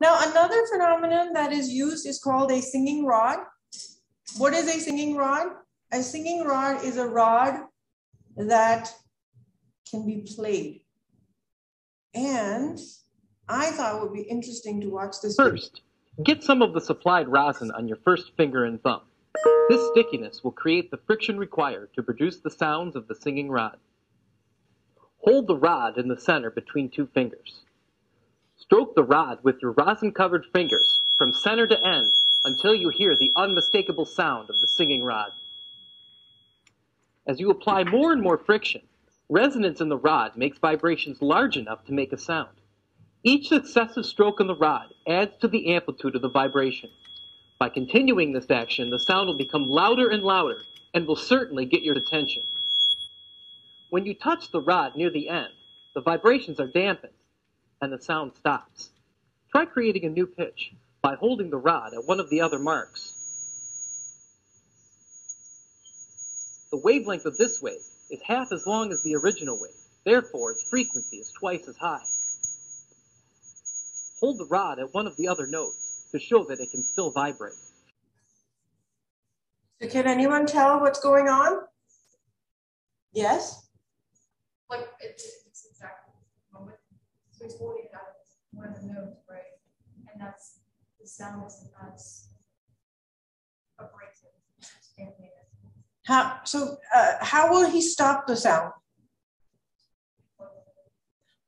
Now, another phenomenon that is used is called a singing rod. What is a singing rod? A singing rod is a rod that can be played. And I thought it would be interesting to watch this. First, get some of the supplied rosin on your first finger and thumb. This stickiness will create the friction required to produce the sounds of the singing rod. Hold the rod in the center between two fingers. Stroke the rod with your rosin-covered fingers from center to end until you hear the unmistakable sound of the singing rod. As you apply more and more friction, resonance in the rod makes vibrations large enough to make a sound. Each successive stroke on the rod adds to the amplitude of the vibration. By continuing this action, the sound will become louder and louder and will certainly get your attention. When you touch the rod near the end, the vibrations are dampened and the sound stops. Try creating a new pitch by holding the rod at one of the other marks. The wavelength of this wave is half as long as the original wave. Therefore, its frequency is twice as high. Hold the rod at one of the other notes to show that it can still vibrate. So can anyone tell what's going on? Yes? Like it's exactly the moment. So he's holding it out of one of the notes, right? And that's the sound isn't as abrasive. How will he stop the sound?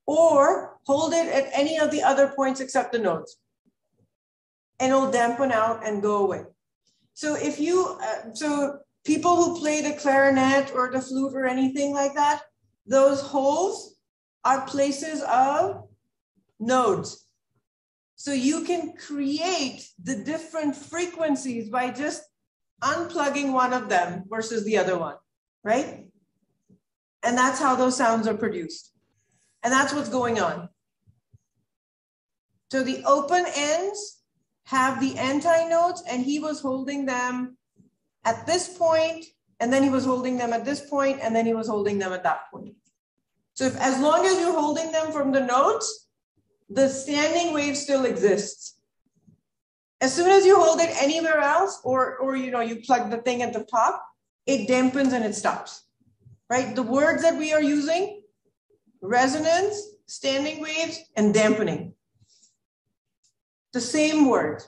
Or hold it at any of the other points except the notes, and it'll dampen out and go away. So if you, so people who play the clarinet or the flute or anything like that, those holes are places of nodes. So you can create the different frequencies by just unplugging one of them versus the other one, right? And that's how those sounds are produced. And that's what's going on. So the open ends have the anti-notes, and he was holding them at this point, and then he was holding them at this point, and then he was holding them at that point. So as long as you're holding them from the notes, the standing wave still exists. As soon as you hold it anywhere else, or you plug the thing at the top, it dampens and it stops, right? The words that we are using: resonance, standing waves, and dampening. The same word.